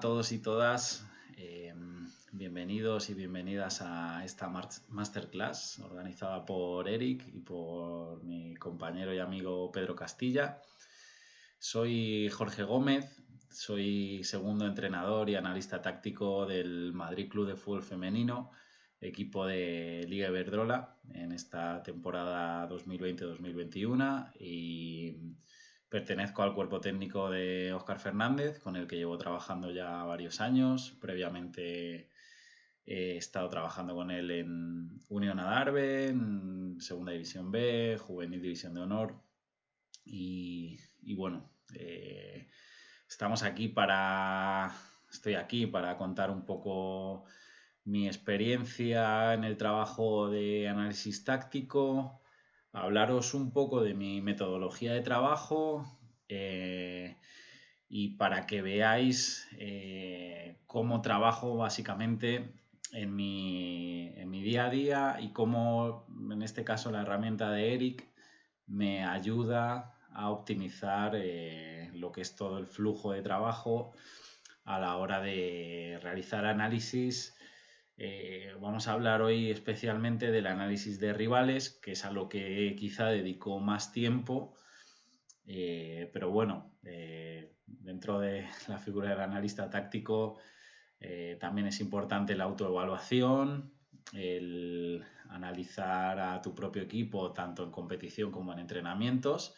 todos y todas. Bienvenidos y bienvenidas a esta masterclass organizada por Eric y por mi compañero y amigo Pedro Castilla. Soy Jorge Gómez, soy segundo entrenador y analista táctico del Madrid Club de Fútbol Femenino, equipo de Liga Iberdrola en esta temporada 2020-2021 y pertenezco al cuerpo técnico de Óscar Fernández, con el que llevo trabajando ya varios años. Previamente he estado trabajando con él en Unión Adarve, en Segunda División B, Juvenil División de Honor. Y bueno, estoy aquí para contar un poco mi experiencia en el trabajo de análisis táctico, hablaros un poco de mi metodología de trabajo y para que veáis cómo trabajo básicamente en mi día a día y cómo, en este caso, la herramienta de Eric me ayuda a optimizar lo que es todo el flujo de trabajo a la hora de realizar análisis. Vamos a hablar hoy especialmente del análisis de rivales, que es a lo que quizá dedico más tiempo, pero bueno, dentro de la figura del analista táctico también es importante la autoevaluación, el analizar a tu propio equipo tanto en competición como en entrenamientos.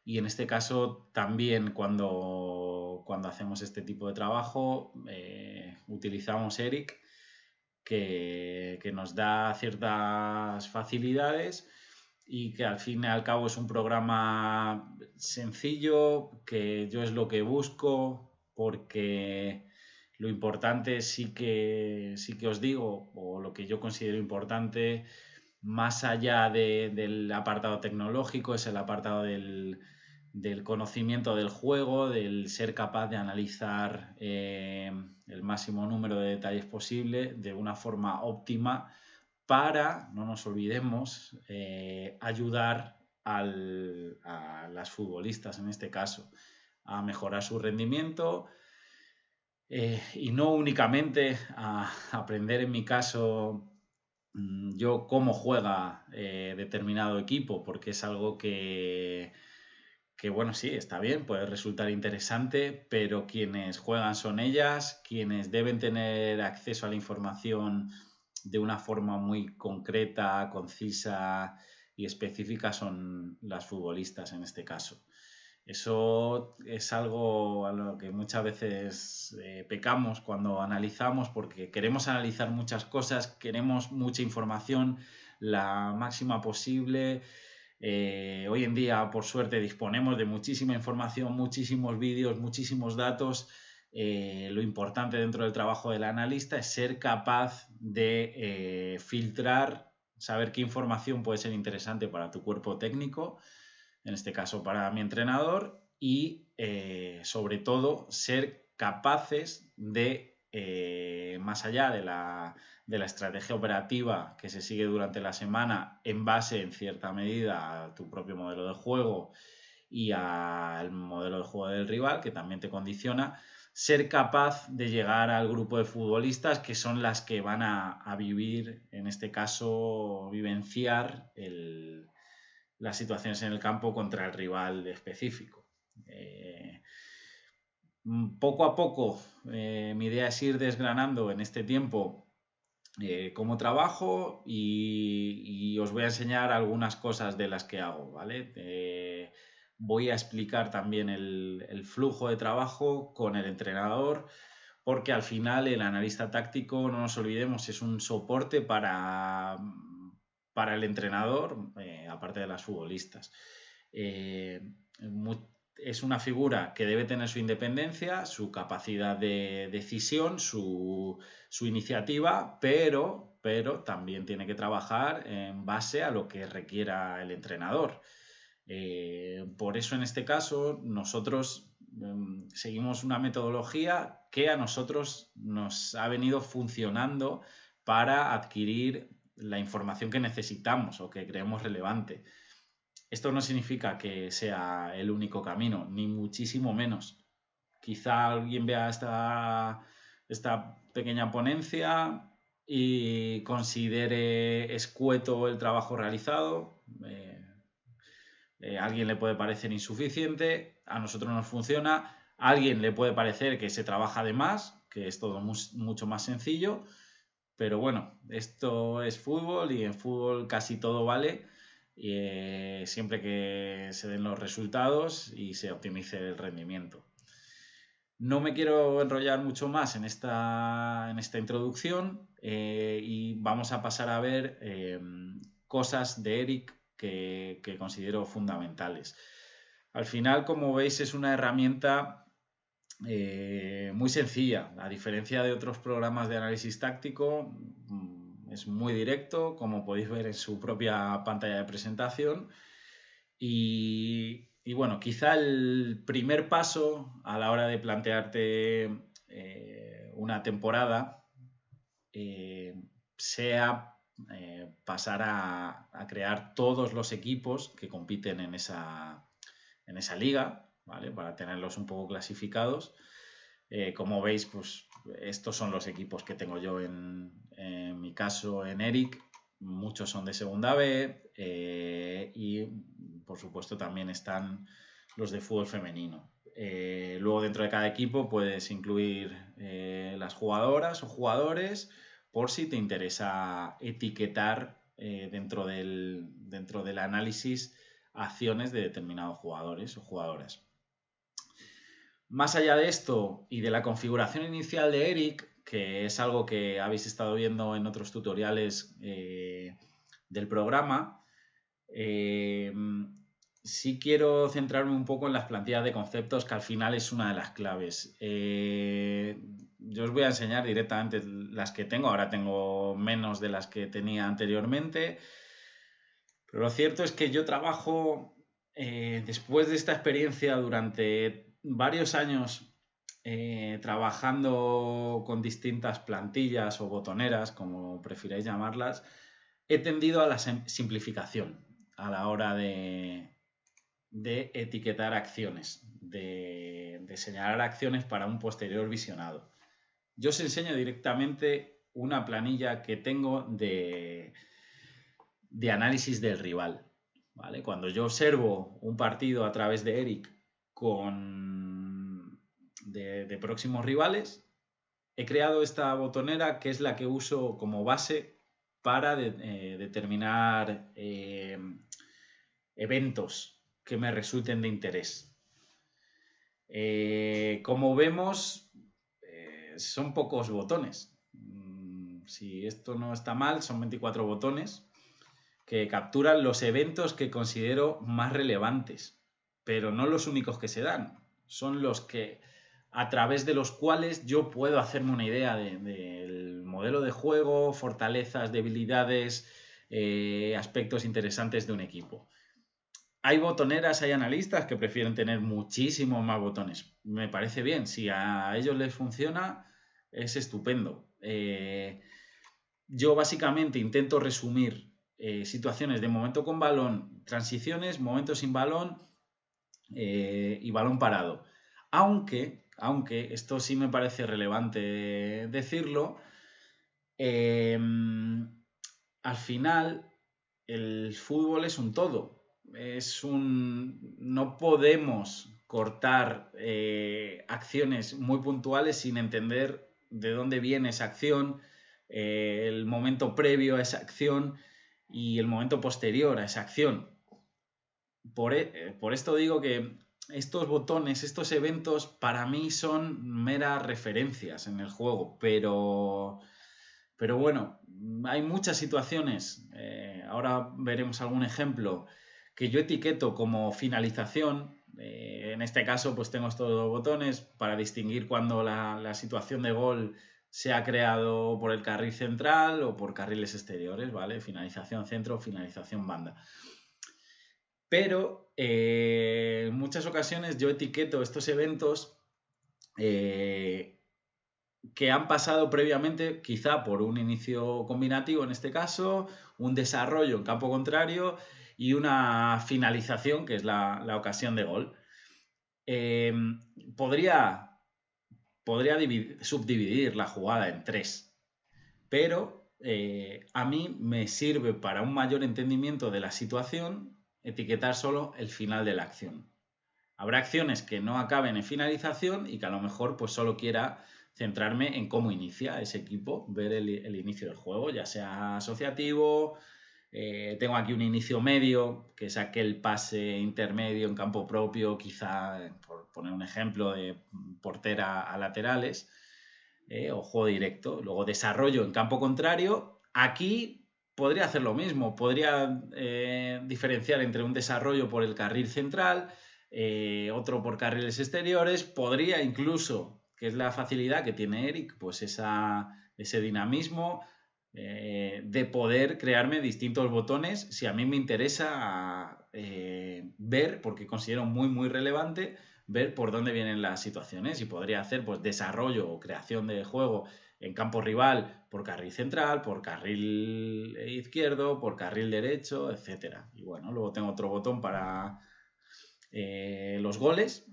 Y en este caso también cuando hacemos este tipo de trabajo utilizamos Eric, que nos da ciertas facilidades y que al fin y al cabo es un programa sencillo, que yo es lo que busco, porque lo importante sí que os digo, o lo que yo considero importante, más allá del apartado tecnológico, es el apartado del conocimiento del juego, del ser capaz de analizar el máximo número de detalles posible de una forma óptima para, no nos olvidemos, ayudar a las futbolistas, en este caso, a mejorar su rendimiento y no únicamente a aprender, en mi caso, yo cómo juega determinado equipo, porque es algo que bueno, sí, está bien, puede resultar interesante, pero quienes juegan son ellas, quienes deben tener acceso a la información de una forma muy concreta, concisa y específica son las futbolistas en este caso. Eso es algo a lo que muchas veces pecamos cuando analizamos, porque queremos analizar muchas cosas, queremos mucha información, la máxima posible. Hoy en día, por suerte, disponemos de muchísima información, muchísimos vídeos, muchísimos datos. Lo importante dentro del trabajo del analista es ser capaz de filtrar, saber qué información puede ser interesante para tu cuerpo técnico, en este caso para mi entrenador, y sobre todo ser capaces de, más allá de la estrategia operativa que se sigue durante la semana en base en cierta medida a tu propio modelo de juego y al modelo de juego del rival, que también te condiciona, ser capaz de llegar al grupo de futbolistas que son las que van a vivir, en este caso, vivenciar las situaciones en el campo contra el rival específico. Poco a poco, mi idea es ir desgranando en este tiempo cómo trabajo y os voy a enseñar algunas cosas de las que hago, ¿vale? Voy a explicar también el flujo de trabajo con el entrenador, porque al final el analista táctico, no nos olvidemos, es un soporte para el entrenador, aparte de las futbolistas. Es una figura que debe tener su independencia, su capacidad de decisión, su iniciativa, pero también tiene que trabajar en base a lo que requiera el entrenador. Por eso, en este caso, nosotros seguimos una metodología que a nosotros nos ha venido funcionando para adquirir la información que necesitamos o que creemos relevante. Esto no significa que sea el único camino, ni muchísimo menos. quizá alguien vea esta pequeña ponencia y considere escueto el trabajo realizado. A alguien le puede parecer insuficiente, a nosotros nos funciona, a alguien le puede parecer que se trabaja de más, que es todo mucho más sencillo, pero bueno, esto es fútbol y en fútbol casi todo vale, siempre que se den los resultados y se optimice el rendimiento. No me quiero enrollar mucho más en esta introducción y vamos a pasar a ver cosas de Eric que considero fundamentales. Al final, como veis, es una herramienta muy sencilla. A diferencia de otros programas de análisis táctico, es muy directo, como podéis ver en su propia pantalla de presentación. Y bueno, quizá el primer paso a la hora de plantearte una temporada sea pasar a crear todos los equipos que compiten en esa liga, ¿vale? Para tenerlos un poco clasificados. Como veis, pues estos son los equipos que tengo yo en mi caso en Eric. Muchos son de segunda B y por supuesto también están los de fútbol femenino. Luego dentro de cada equipo puedes incluir las jugadoras o jugadores por si te interesa etiquetar dentro del análisis acciones de determinados jugadores o jugadoras. Más allá de esto y de la configuración inicial de Eric, que es algo que habéis estado viendo en otros tutoriales del programa, sí quiero centrarme un poco en las plantillas de conceptos, que al final es una de las claves. Yo os voy a enseñar directamente las que tengo. Ahora tengo menos de las que tenía anteriormente. Pero lo cierto es que yo trabajo, después de esta experiencia durante varios años trabajando con distintas plantillas o botoneras, como prefiráis llamarlas, he tendido a la simplificación a la hora de etiquetar acciones, de señalar acciones para un posterior visionado. Yo os enseño directamente una planilla que tengo de análisis del rival, ¿vale? Cuando yo observo un partido a través de Eric de próximos rivales, he creado esta botonera que es la que uso como base para determinar eventos que me resulten de interés. Como vemos, son pocos botones. Si esto no está mal, son 24 botones que capturan los eventos que considero más relevantes, pero no los únicos que se dan, son los que a través de los cuales yo puedo hacerme una idea del modelo de juego, fortalezas, debilidades, aspectos interesantes de un equipo. Hay botoneras, hay analistas que prefieren tener muchísimos más botones. Me parece bien, si a ellos les funciona, es estupendo. Yo básicamente intento resumir situaciones de momento con balón, transiciones, momentos sin balón y balón parado. Aunque esto sí me parece relevante decirlo, al final el fútbol es un todo. No podemos cortar acciones muy puntuales sin entender de dónde viene esa acción, el momento previo a esa acción y el momento posterior a esa acción. Por esto digo que estos botones, estos eventos, para mí son meras referencias en el juego, pero bueno, hay muchas situaciones, ahora veremos algún ejemplo, que yo etiqueto como finalización. En este caso, pues tengo estos dos botones para distinguir cuando la situación de gol se ha creado por el carril central o por carriles exteriores, ¿vale? Finalización centro, finalización banda. Pero en muchas ocasiones yo etiqueto estos eventos que han pasado previamente, quizá por un inicio combinativo en este caso, un desarrollo en campo contrario y una finalización, que es la ocasión de gol. Podría podría subdividir la jugada en 3, pero a mí me sirve para un mayor entendimiento de la situación etiquetar solo el final de la acción. Habrá acciones que no acaben en finalización y que a lo mejor pues solo quiera centrarme en cómo inicia ese equipo, ver el inicio del juego, ya sea asociativo. Tengo aquí un inicio medio, que es aquel pase intermedio en campo propio, quizá, por poner un ejemplo, de portera a laterales, o juego directo. Luego desarrollo en campo contrario. Aquí podría hacer lo mismo, podría diferenciar entre un desarrollo por el carril central, otro por carriles exteriores, podría incluso, que es la facilidad que tiene Eric, pues ese dinamismo de poder crearme distintos botones si a mí me interesa ver, porque considero muy muy relevante ver por dónde vienen las situaciones, y podría hacer pues desarrollo o creación de juego en campo rival por carril central, por carril izquierdo, por carril derecho, etcétera. Y bueno, luego tengo otro botón para los goles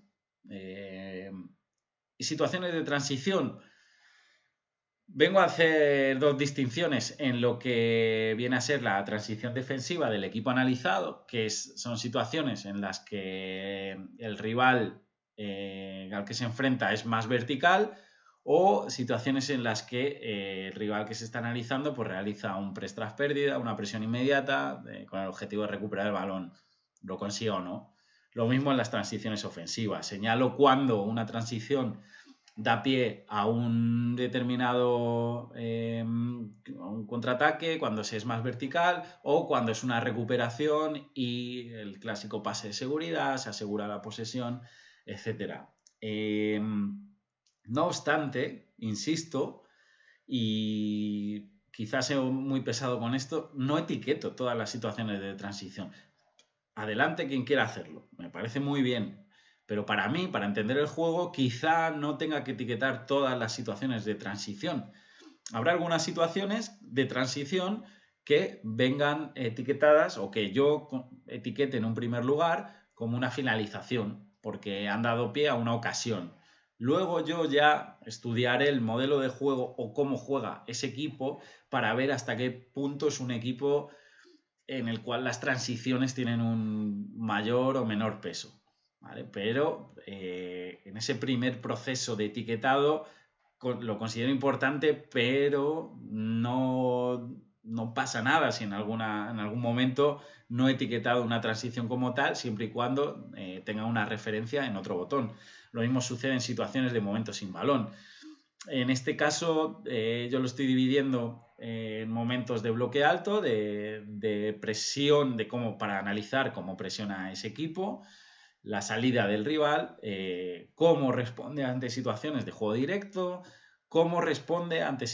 y situaciones de transición. Vengo a hacer dos distinciones en lo que viene a ser la transición defensiva del equipo analizado, que son situaciones en las que el rival al que se enfrenta es más vertical, o situaciones en las que el rival que se está analizando pues realiza un press tras pérdida, una presión inmediata con el objetivo de recuperar el balón, lo consiga o no. Lo mismo en las transiciones ofensivas. Señalo cuando una transición da pie a un determinado un contraataque, cuando se es más vertical, o cuando es una recuperación y el clásico pase de seguridad, se asegura la posesión, etc. No obstante, insisto, y quizás sea muy pesado con esto, no etiqueto todas las situaciones de transición. Adelante quien quiera hacerlo, me parece muy bien. Pero para mí, para entender el juego, quizá no tenga que etiquetar todas las situaciones de transición. Habrá algunas situaciones de transición que vengan etiquetadas o que yo etiquete en un primer lugar como una finalización, porque han dado pie a una ocasión. Luego yo ya estudiaré el modelo de juego o cómo juega ese equipo para ver hasta qué punto es un equipo en el cual las transiciones tienen un mayor o menor peso. ¿Vale? Pero en ese primer proceso de etiquetado lo considero importante, pero no pasa nada si en algún momento no he etiquetado una transición como tal, siempre y cuando tenga una referencia en otro botón. Lo mismo sucede en situaciones de momentos sin balón. En este caso, yo lo estoy dividiendo en momentos de bloque alto, de presión, para analizar cómo presiona ese equipo, la salida del rival, cómo responde ante situaciones de juego directo, cómo responde ante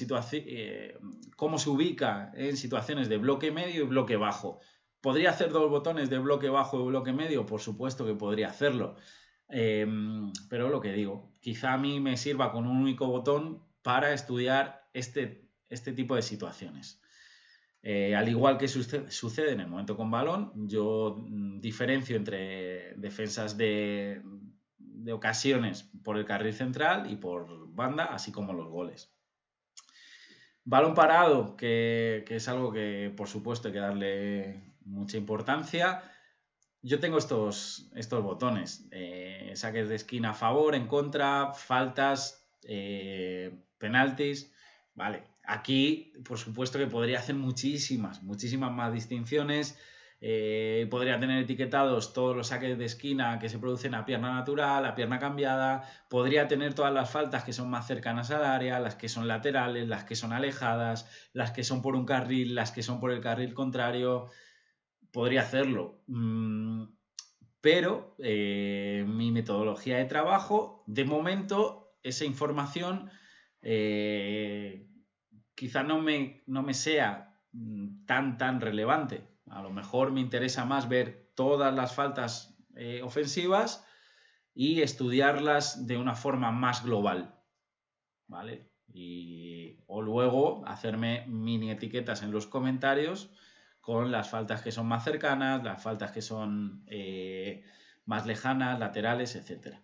cómo se ubica en situaciones de bloque medio y bloque bajo. ¿Podría hacer dos botones de bloque bajo y bloque medio? Por supuesto que podría hacerlo. Pero lo que digo, quizá a mí me sirva con un único botón para estudiar este tipo de situaciones. Al igual que sucede en el momento con balón, yo diferencio entre defensas de ocasiones por el carril central y por banda, así como los goles. Balón parado, que es algo que por supuesto hay que darle mucha importancia. Yo tengo estos botones, saques de esquina a favor, en contra, faltas, penaltis, vale. Aquí, por supuesto que podría hacer muchísimas más distinciones. Podría tener etiquetados todos los saques de esquina que se producen a pierna natural, a pierna cambiada. Podría tener todas las faltas que son más cercanas al área, las que son laterales, las que son alejadas, las que son por un carril, las que son por el carril contrario. Podría hacerlo. Pero mi metodología de trabajo, de momento, esa información quizá no me sea tan relevante. A lo mejor me interesa más ver todas las faltas ofensivas y estudiarlas de una forma más global, ¿vale? O luego hacerme mini etiquetas en los comentarios con las faltas que son más cercanas, las faltas que son más lejanas, laterales, etc.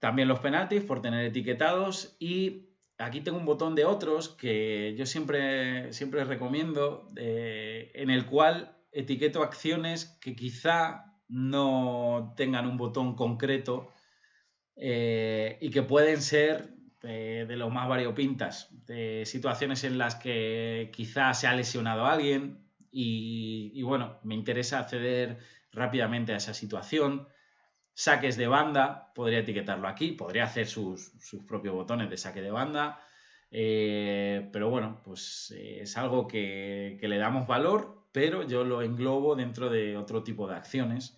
También los penaltis por tener etiquetados, y aquí tengo un botón de otros que yo siempre recomiendo, en el cual etiqueto acciones que quizá no tengan un botón concreto, y que pueden ser de lo más variopintas, de situaciones en las que quizá se ha lesionado a alguien y bueno, me interesa acceder rápidamente a esa situación. Saques de banda, podría etiquetarlo aquí, podría hacer sus propios botones de saque de banda, pero bueno, pues es algo que le damos valor, pero yo lo englobo dentro de otro tipo de acciones.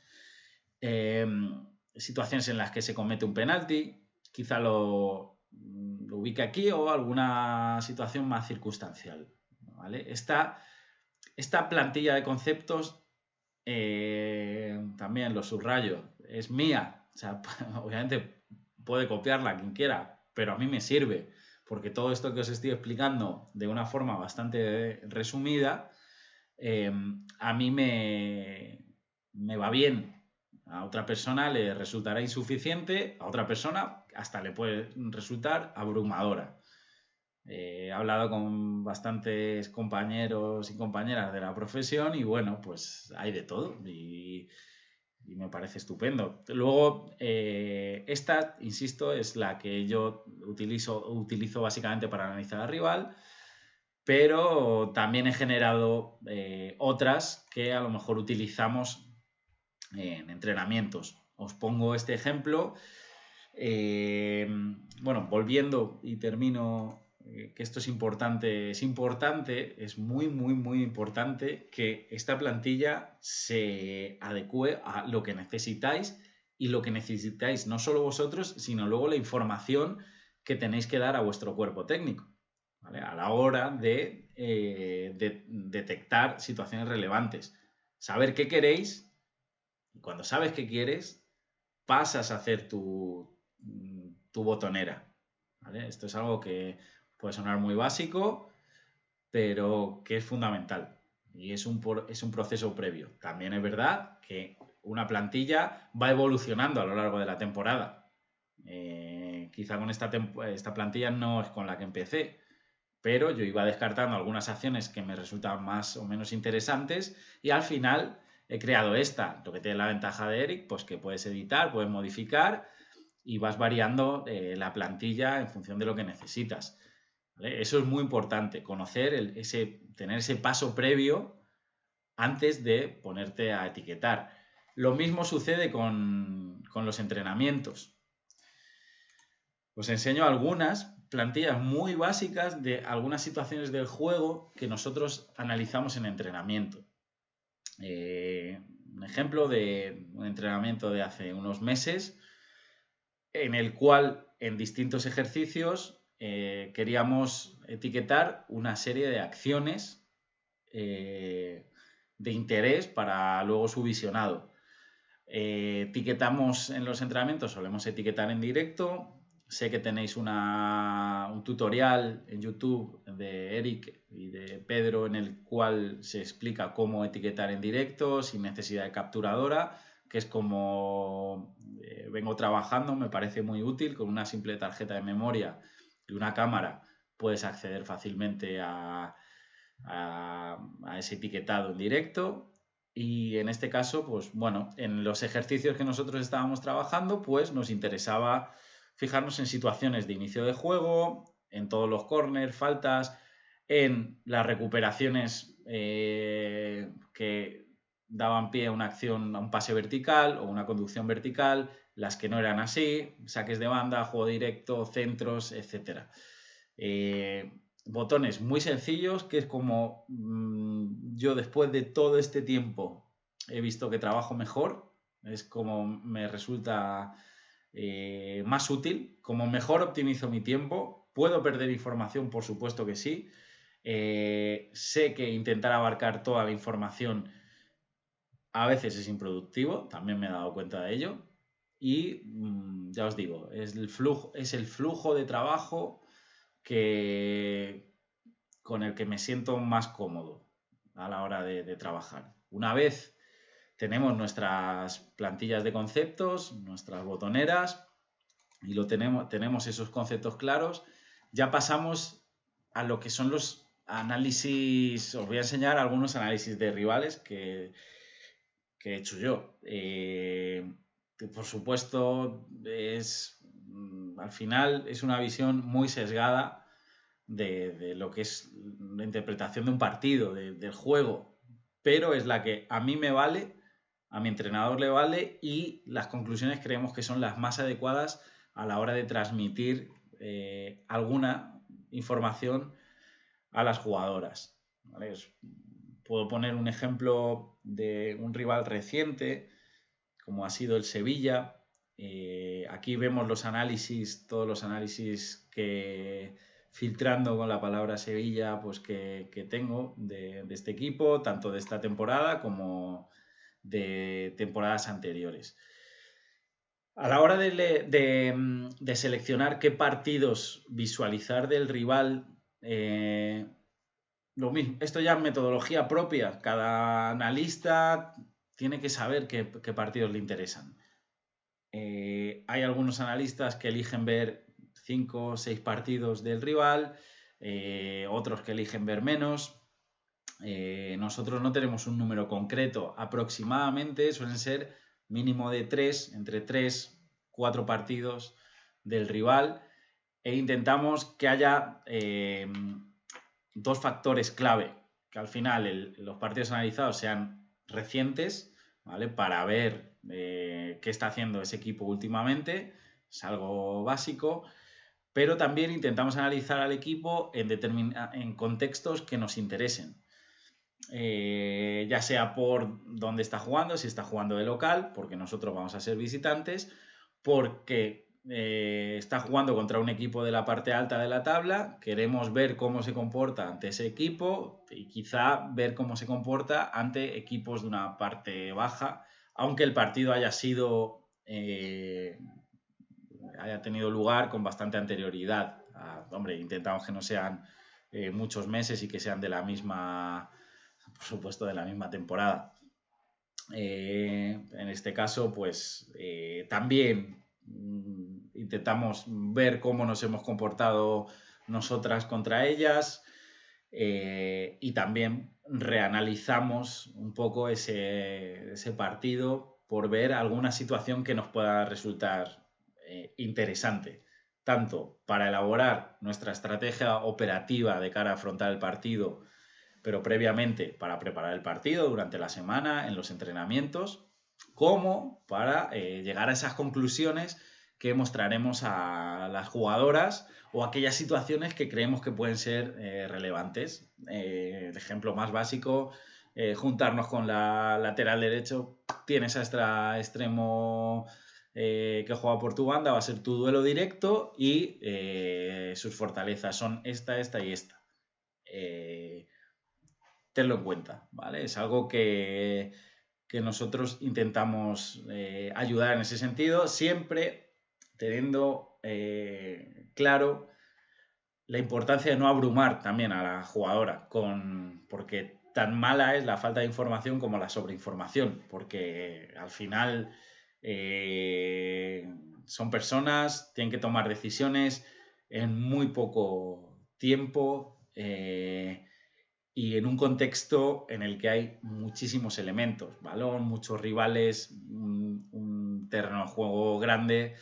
Situaciones en las que se comete un penalti, quizá lo ubique aquí, o alguna situación más circunstancial, ¿vale? Esta plantilla de conceptos, también lo subrayo, es mía. O sea, obviamente puede copiarla quien quiera, pero a mí me sirve, porque todo esto que os estoy explicando de una forma bastante resumida, a mí me va bien. A otra persona le resultará insuficiente, a otra persona hasta le puede resultar abrumadora. He hablado con bastantes compañeros y compañeras de la profesión y bueno, pues hay de todo y me parece estupendo. Luego, esta, insisto, es la que yo utilizo básicamente para analizar al rival, pero también he generado otras que a lo mejor utilizamos en entrenamientos. Os pongo este ejemplo. Bueno, volviendo y termino, que esto es importante, es muy, muy, muy importante que esta plantilla se adecue a lo que necesitáis, y lo que necesitáis no solo vosotros, sino luego la información que tenéis que dar a vuestro cuerpo técnico, ¿vale? A la hora de detectar situaciones relevantes. Saber qué queréis, y cuando sabes qué quieres, pasas a hacer tu botonera, ¿vale? Esto es algo que puede sonar muy básico, pero que es fundamental y es un proceso previo. También es verdad que una plantilla va evolucionando a lo largo de la temporada. Quizá con esta plantilla no es con la que empecé, pero yo iba descartando algunas acciones que me resultaban más o menos interesantes y al final he creado esta. Lo que tiene la ventaja de Eric, pues que puedes editar, puedes modificar y vas variando la plantilla en función de lo que necesitas, ¿vale? Eso es muy importante, conocer tener ese paso previo antes de ponerte a etiquetar. Lo mismo sucede con los entrenamientos. Os enseño algunas plantillas muy básicas de algunas situaciones del juego que nosotros analizamos en entrenamiento. Un ejemplo de un entrenamiento de hace unos meses, en el cual en distintos ejercicios queríamos etiquetar una serie de acciones de interés para luego su visionado. Etiquetamos en los entrenamientos, solemos etiquetar en directo. Sé que tenéis un tutorial en YouTube de Eric y de Pedro en el cual se explica cómo etiquetar en directo sin necesidad de capturadora, que es como vengo trabajando. Me parece muy útil. Con una simple tarjeta de memoria y una cámara puedes acceder fácilmente a ese etiquetado en directo. Y en este caso, pues bueno, en los ejercicios que nosotros estábamos trabajando, pues nos interesaba fijarnos en situaciones de inicio de juego, en todos los corners, faltas, en las recuperaciones que daban pie a una acción, a un pase vertical o una conducción vertical, las que no eran así, saques de banda, juego directo, centros, etc. Botones muy sencillos, que es como yo después de todo este tiempo he visto que trabajo mejor, es como me resulta más útil, como mejor optimizo mi tiempo. Puedo perder información, por supuesto que sí. Sé que intentar abarcar toda la información a veces es improductivo, también me he dado cuenta de ello. Y ya os digo, es el flujo de trabajo con el que me siento más cómodo a la hora de trabajar. Una vez tenemos nuestras plantillas de conceptos, nuestras botoneras, y tenemos esos conceptos claros, ya pasamos a lo que son los análisis. Os voy a enseñar algunos análisis de rivales que he hecho yo. Que por supuesto, al final es una visión muy sesgada de lo que es la interpretación de un partido, del juego, pero es la que a mí me vale, a mi entrenador le vale, y las conclusiones creemos que son las más adecuadas a la hora de transmitir alguna información a las jugadoras. ¿Vale? Puedo poner un ejemplo de un rival reciente, como ha sido el Sevilla. Aquí vemos todos los análisis que, filtrando con la palabra Sevilla, pues que tengo de este equipo, tanto de esta temporada como de temporadas anteriores. A la hora de seleccionar qué partidos visualizar del rival, lo mismo. Esto ya es metodología propia. Cada analista tiene que saber qué partidos le interesan. Hay algunos analistas que eligen ver 5 o 6 partidos del rival, otros que eligen ver menos. Nosotros no tenemos un número concreto. Aproximadamente suelen ser mínimo de 3, entre 3, 4 partidos del rival, e intentamos que haya 2 factores clave, que al final los partidos analizados sean recientes, ¿vale? Para ver qué está haciendo ese equipo últimamente, es algo básico, pero también intentamos analizar al equipo en contextos que nos interesen. Ya sea por dónde está jugando, si está jugando de local, porque nosotros vamos a ser visitantes, porque está jugando contra un equipo de la parte alta de la tabla, queremos ver cómo se comporta ante ese equipo y quizá ver cómo se comporta ante equipos de una parte baja, aunque el partido haya tenido lugar con bastante anterioridad. Hombre, intentamos que no sean muchos meses y que sean de la misma, por supuesto, de la misma temporada. En este caso, pues también intentamos ver cómo nos hemos comportado nosotras contra ellas, y también reanalizamos un poco ese partido por ver alguna situación que nos pueda resultar interesante, tanto para elaborar nuestra estrategia operativa de cara a afrontar el partido, pero previamente para preparar el partido durante la semana, en los entrenamientos, como para llegar a esas conclusiones que mostraremos a las jugadoras o aquellas situaciones que creemos que pueden ser relevantes. El ejemplo más básico, juntarnos con la lateral derecho, tienes a este extremo que juega por tu banda, va a ser tu duelo directo y sus fortalezas son esta y esta. Tenlo en cuenta, ¿vale? Es algo que nosotros intentamos ayudar en ese sentido, siempre teniendo claro la importancia de no abrumar también a la jugadora, porque tan mala es la falta de información como la sobreinformación, porque al final son personas, tienen que tomar decisiones en muy poco tiempo, y en un contexto en el que hay muchísimos elementos, balón, muchos rivales, un terreno de juego grande.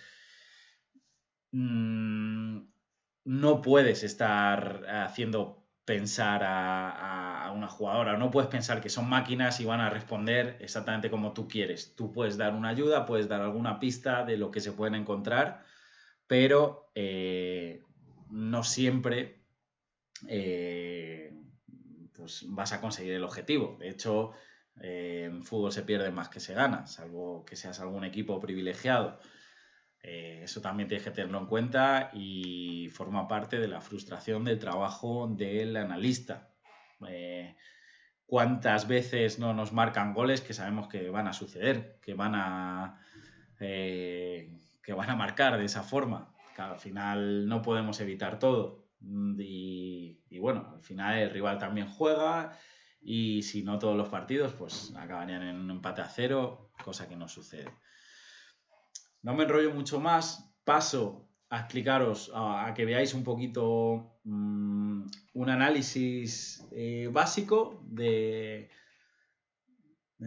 No puedes estar haciendo pensar a una jugadora, no puedes pensar que son máquinas y van a responder exactamente como tú quieres. Tú puedes dar una ayuda, puedes dar alguna pista de lo que se pueden encontrar, pero no siempre pues vas a conseguir el objetivo. De hecho, en fútbol se pierde más que se gana, salvo que seas algún equipo privilegiado. Eso también tienes que tenerlo en cuenta y forma parte de la frustración del trabajo del analista. ¿Cuántas veces no nos marcan goles que sabemos que van a suceder, que van a marcar de esa forma? Que al final no podemos evitar todo. Y bueno, al final el rival también juega, y si no todos los partidos, pues acabarían en un empate a 0, cosa que no sucede. No me enrollo mucho más. paso a explicaros, a que veáis un poquito un análisis básico en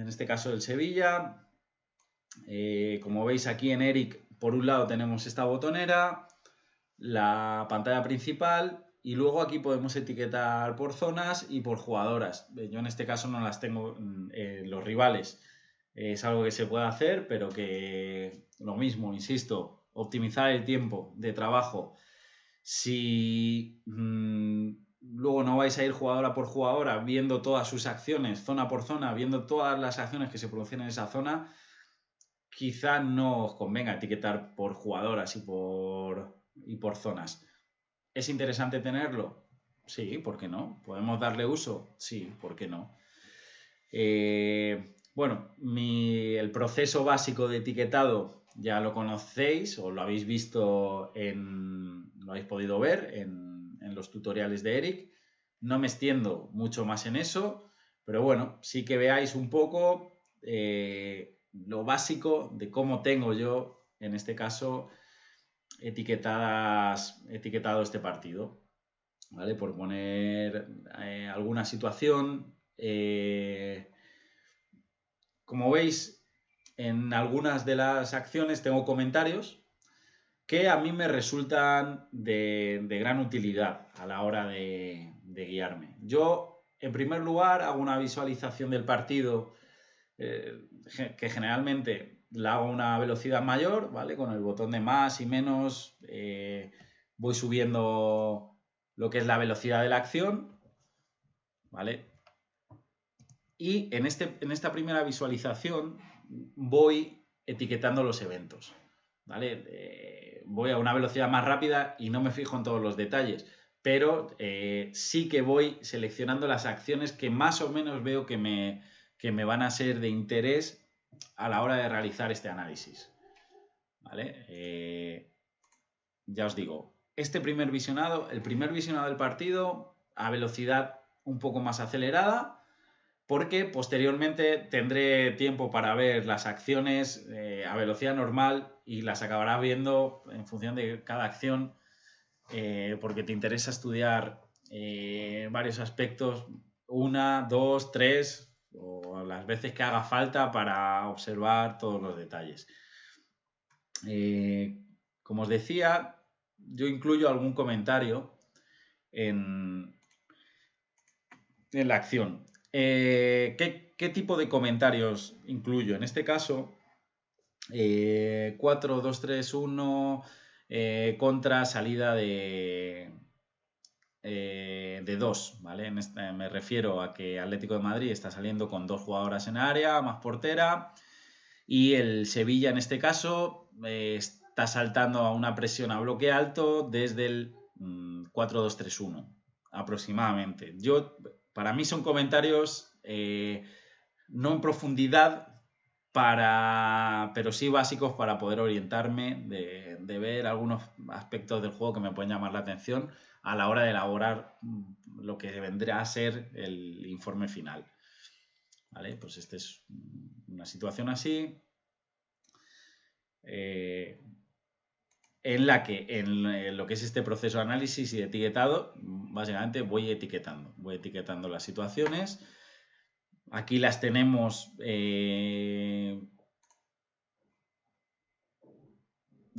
este caso del Sevilla. Como veis aquí en Eric, por un lado tenemos esta botonera, la pantalla principal, y luego aquí podemos etiquetar por zonas y por jugadoras. Yo en este caso no las tengo los rivales. Es algo que se puede hacer, pero que lo mismo, insisto, optimizar el tiempo de trabajo. Si luego no vais a ir jugadora por jugadora viendo todas sus acciones, zona por zona, viendo todas las acciones que se producen en esa zona, quizá no os convenga etiquetar por jugadoras y por zonas. ¿Es interesante tenerlo? Sí, ¿por qué no? ¿Podemos darle uso? Sí, ¿por qué no? Bueno, el proceso básico de etiquetado ya lo conocéis o lo habéis visto lo habéis podido ver en los tutoriales de Eric. No me extiendo mucho más en eso, pero bueno, sí que veáis un poco lo básico de cómo tengo yo, en este caso, etiquetado este partido. ¿Vale? Por poner alguna situación. Como veis, en algunas de las acciones tengo comentarios que a mí me resultan de gran utilidad a la hora de guiarme. Yo, en primer lugar, hago una visualización del partido que generalmente la hago a una velocidad mayor, ¿vale? Con el botón de más y menos voy subiendo lo que es la velocidad de la acción, ¿vale? Y en esta primera visualización voy etiquetando los eventos, ¿vale? Voy a una velocidad más rápida y no me fijo en todos los detalles, pero sí que voy seleccionando las acciones que más o menos veo que me van a ser de interés a la hora de realizar este análisis, ¿vale? Ya os digo, el primer visionado del partido a velocidad un poco más acelerada, porque posteriormente tendré tiempo para ver las acciones a velocidad normal y las acabarás viendo en función de cada acción, porque te interesa estudiar varios aspectos, una, dos, tres, o las veces que haga falta para observar todos los detalles. Como os decía, yo incluyo algún comentario en la acción. ¿Qué tipo de comentarios incluyo? En este caso, 4, 2, 3, 1, contra salida de 2, ¿vale? Me refiero a que Atlético de Madrid está saliendo con 2 jugadoras en área, más portera, y el Sevilla en este caso está saltando a una presión a bloque alto desde el 4-2-3-1 aproximadamente. Para mí son comentarios no en profundidad, pero sí básicos para poder orientarme de ver algunos aspectos del juego que me pueden llamar la atención a la hora de elaborar lo que vendrá a ser el informe final. ¿Vale? Pues esta es una situación así en la que en lo que es este proceso de análisis y de etiquetado, básicamente voy etiquetando las situaciones. Aquí las tenemos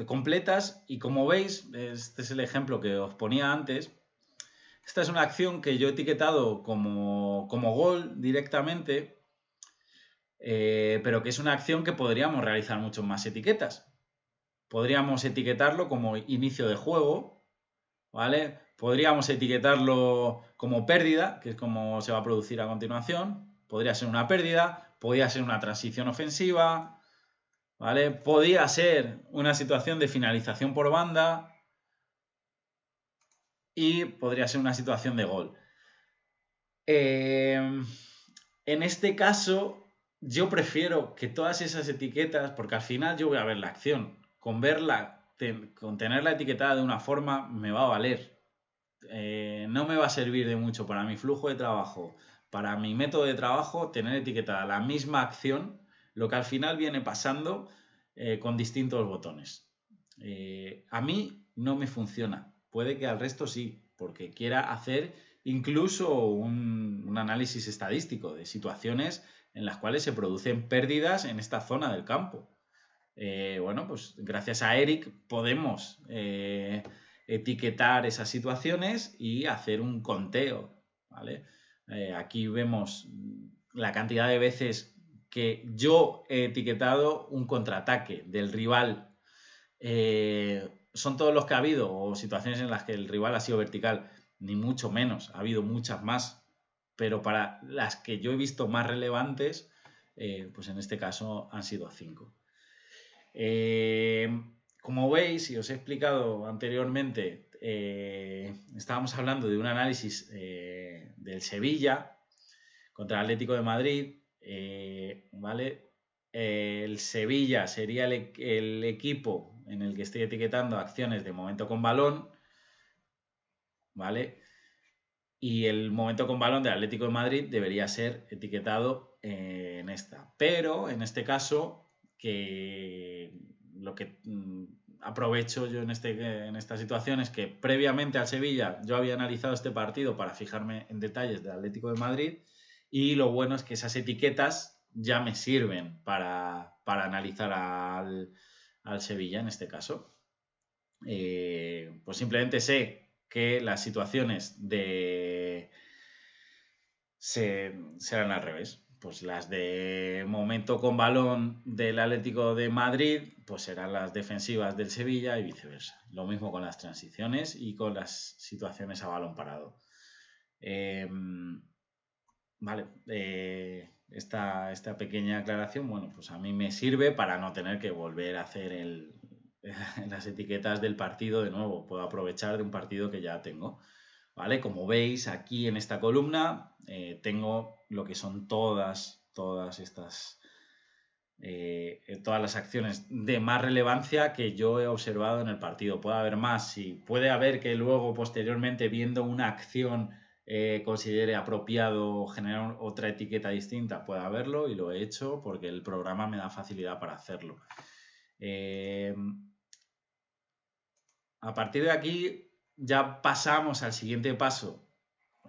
completas y como veis, este es el ejemplo que os ponía antes. Esta es una acción que yo he etiquetado como gol directamente, pero que es una acción que podríamos realizar muchas más etiquetas. Podríamos etiquetarlo como inicio de juego, ¿vale? Podríamos etiquetarlo como pérdida, que es como se va a producir a continuación. Podría ser una pérdida, podría ser una transición ofensiva, ¿vale? Podría ser una situación de finalización por banda y podría ser una situación de gol. En este caso, yo prefiero que todas esas etiquetas, porque al final yo voy a ver la acción, con tenerla etiquetada de una forma me va a valer. No me va a servir de mucho para mi flujo de trabajo, para mi método de trabajo, tener etiquetada la misma acción, lo que al final viene pasando con distintos botones. A mí no me funciona. Puede que al resto sí, porque quiera hacer incluso un análisis estadístico de situaciones en las cuales se producen pérdidas en esta zona del campo. Bueno, pues gracias a Eric podemos etiquetar esas situaciones y hacer un conteo, ¿vale? Aquí vemos la cantidad de veces que yo he etiquetado un contraataque del rival. ¿Son todos los que ha habido o situaciones en las que el rival ha sido vertical? Ni mucho menos, ha habido muchas más. Pero para las que yo he visto más relevantes, pues en este caso han sido 5. Como veis, y os he explicado anteriormente, estábamos hablando de un análisis del Sevilla contra el Atlético de Madrid, ¿vale? El Sevilla sería el equipo en el que estoy etiquetando acciones de momento con balón, ¿vale? Y el momento con balón del Atlético de Madrid debería ser etiquetado en esta. Pero en este caso, que lo que aprovecho yo en esta situación es que previamente al Sevilla yo había analizado este partido para fijarme en detalles del Atlético de Madrid, y lo bueno es que esas etiquetas ya me sirven para analizar al Sevilla en este caso. Pues simplemente sé que las situaciones serán al revés. Pues las de momento con balón del Atlético de Madrid, pues serán las defensivas del Sevilla y viceversa. Lo mismo con las transiciones y con las situaciones a balón parado. Vale, esta pequeña aclaración, bueno, pues a mí me sirve para no tener que volver a hacer las etiquetas del partido de nuevo. Puedo aprovechar de un partido que ya tengo. ¿Vale? Como veis aquí en esta columna tengo lo que son todas estas, todas las acciones de más relevancia que yo he observado en el partido. Puede haber más, sí. Puede haber que luego, posteriormente, viendo una acción, considere apropiado generar otra etiqueta distinta. Puede haberlo y lo he hecho porque el programa me da facilidad para hacerlo. A partir de aquí ya pasamos al siguiente paso,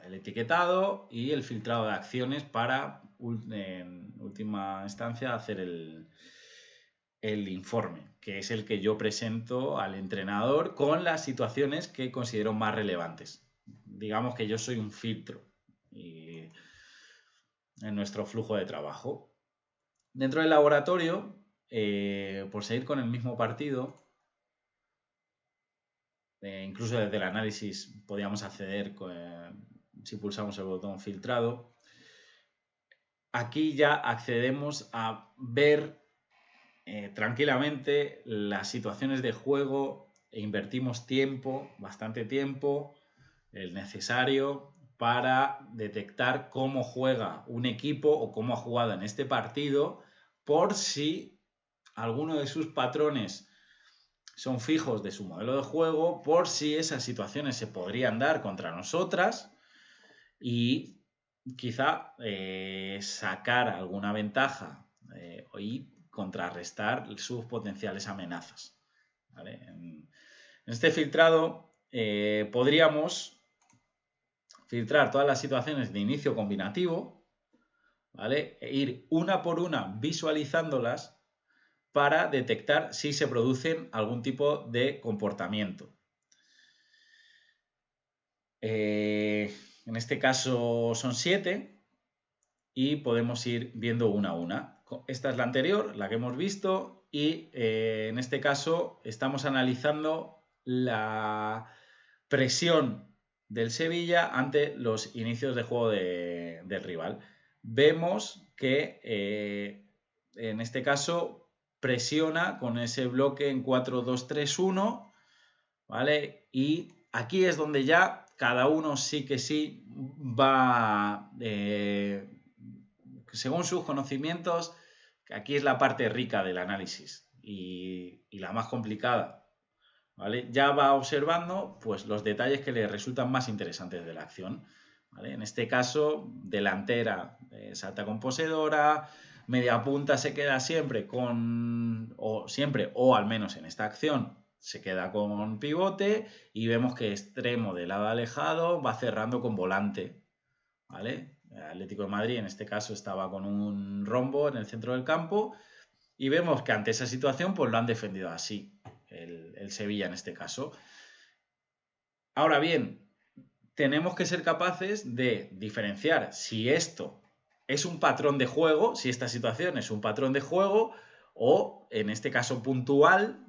el etiquetado y el filtrado de acciones para, en última instancia, hacer el informe, que es el que yo presento al entrenador con las situaciones que considero más relevantes. Digamos que yo soy un filtro en nuestro flujo de trabajo. Dentro del laboratorio, por seguir con el mismo partido, incluso desde el análisis podíamos acceder si pulsamos el botón filtrado. Aquí ya accedemos a ver tranquilamente las situaciones de juego e invertimos tiempo, bastante tiempo, el necesario para detectar cómo juega un equipo o cómo ha jugado en este partido, por si alguno de sus patrones son fijos de su modelo de juego, por si esas situaciones se podrían dar contra nosotras y quizá sacar alguna ventaja y contrarrestar sus potenciales amenazas. ¿Vale? En este filtrado podríamos filtrar todas las situaciones de inicio combinativo, ¿vale? E ir una por una visualizándolas para detectar si se producen algún tipo de comportamiento. En este caso son 7 y podemos ir viendo una a una. Esta es la anterior, la que hemos visto, y en este caso estamos analizando la presión del Sevilla ante los inicios de juego del rival. Vemos que en este caso presiona con ese bloque en 4-2-3-1, ¿vale? Y aquí es donde ya cada uno sí que sí va, según sus conocimientos, aquí es la parte rica del análisis y la más complicada, ¿vale? Ya va observando pues, los detalles que le resultan más interesantes de la acción, ¿vale? En este caso, delantera salta con poseedora, media punta se queda siempre o al menos en esta acción, se queda con pivote y vemos que extremo de lado alejado va cerrando con volante, ¿vale? El Atlético de Madrid en este caso estaba con un rombo en el centro del campo y vemos que ante esa situación pues lo han defendido así, el Sevilla en este caso. Ahora bien, tenemos que ser capaces de diferenciar si esto es un patrón de juego, si esta situación es un patrón de juego o en este caso puntual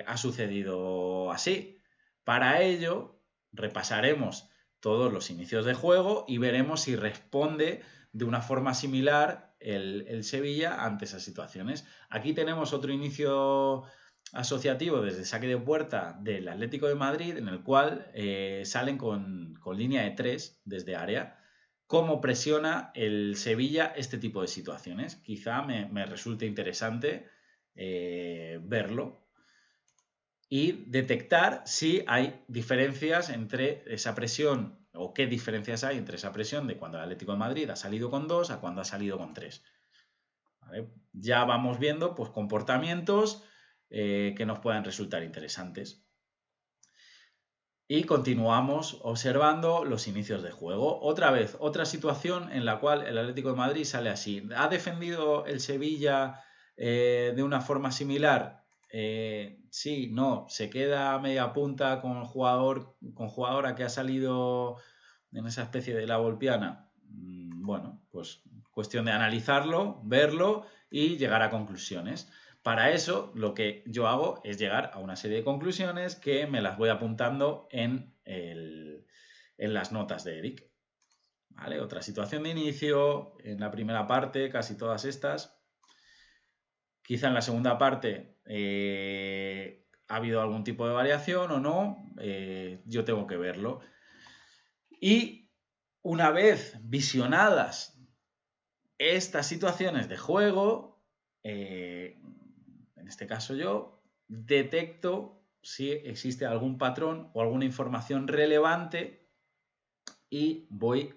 ha sucedido así. Para ello repasaremos todos los inicios de juego y veremos si responde de una forma similar el Sevilla ante esas situaciones. Aquí tenemos otro inicio asociativo desde saque de puerta del Atlético de Madrid, en el cual salen con línea de 3 desde área. ¿Cómo presiona el Sevilla este tipo de situaciones? Quizá me resulte interesante verlo y detectar si hay diferencias entre esa presión o qué diferencias hay entre esa presión de cuando el Atlético de Madrid ha salido con 2 a cuando ha salido con 3. ¿Vale? Ya vamos viendo pues, comportamientos que nos puedan resultar interesantes. Y continuamos observando los inicios de juego. Otra vez, otra situación en la cual el Atlético de Madrid sale así. ¿Ha defendido el Sevilla de una forma similar? Sí, no. Se queda a media punta con jugadora que ha salido en esa especie de la volpiana. Bueno, pues cuestión de analizarlo, verlo y llegar a conclusiones. Para eso, lo que yo hago es llegar a una serie de conclusiones que me las voy apuntando en las notas de Eric. ¿Vale? Otra situación de inicio, en la primera parte, casi todas estas. Quizá en la segunda parte ha habido algún tipo de variación o no, yo tengo que verlo. Y una vez visionadas estas situaciones de juego, en este caso yo, detecto si existe algún patrón o alguna información relevante y voy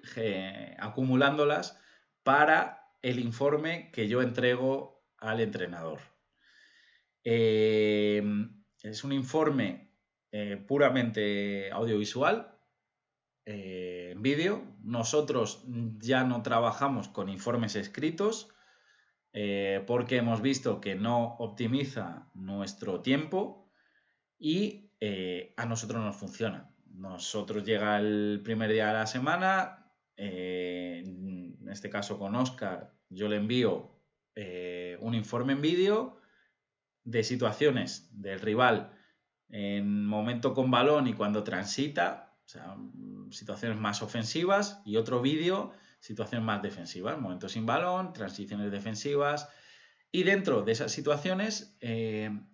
acumulándolas para el informe que yo entrego al entrenador. Es un informe puramente audiovisual, en vídeo. Nosotros ya no trabajamos con informes escritos porque hemos visto que no optimiza nuestro tiempo y a nosotros nos funciona. Nosotros llega el primer día de la semana, en este caso con Óscar, yo le envío un informe en vídeo de situaciones del rival en momento con balón y cuando transita, o sea, situaciones más ofensivas, y otro vídeo, situaciones más defensivas, momentos sin balón, transiciones defensivas. Y dentro de esas situaciones